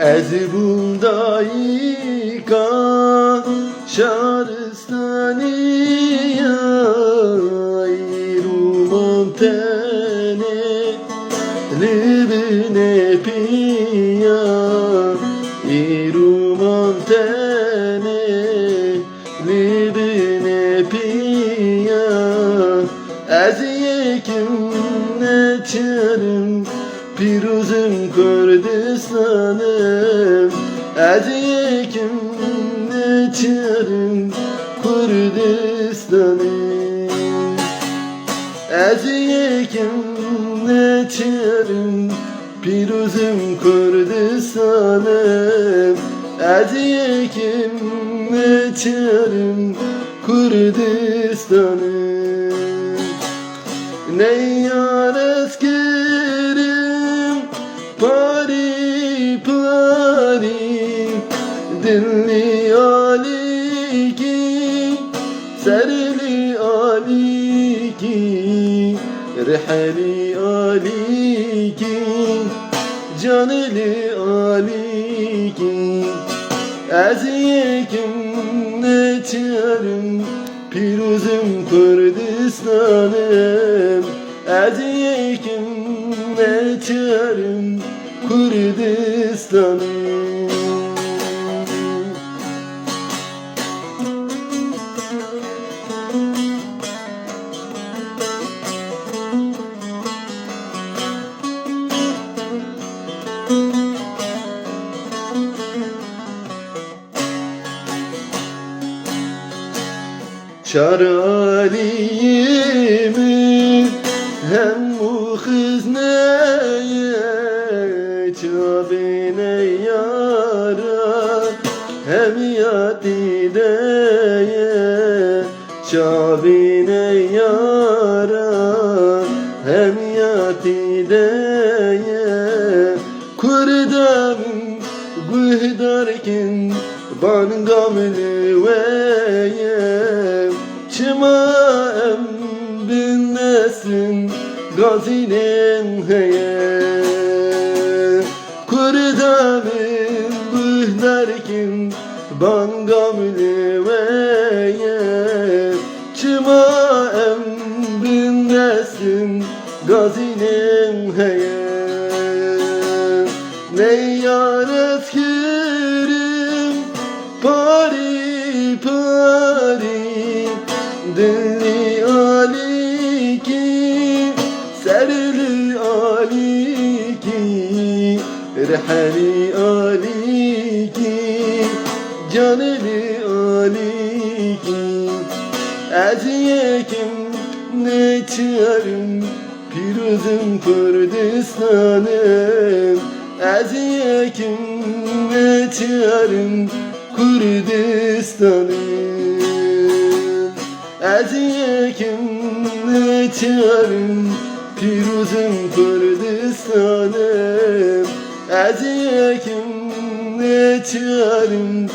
Ez buldai ka şaristaniya irumantene libne piya irumantene libne piya ez yekim neçerim Piruzum Kürdistan'ım Ez yekim neçerim Kürdistan'ım Ez yekim neçerim Piruzum Kürdistan'ım Ez yekim neçerim Kürdistan'ım Ne yar eskerim Pari pari Dilli aliki Serli aliki Rihli aliki Canli aliki Ez yekim neçerim Piruzum Kürdistan'ım Ez yekim neçerim Kürdistan'ım Çaraliyimi hem muhizneye Çabine yara hem yatideye Çabine yara hem yatideye Kurdam gühdarkin ban gamli veye Çimaem bin nesin gazinin heye Kurdamin bühlerkin ban gamli veye Çimaem bin nesin gazinin heye Ne yar eskirim pari pari Dilli aliki, serli aliki, rihli aliki, canli aliki Ez yekim neçerim Piruzum Kürdistan'ım Ez yekim neçerim Kürdistan'ım Ez yekim neçerim Piruzum Kürdistan'ım Ez yekim neçerim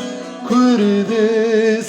Kürdistan'ım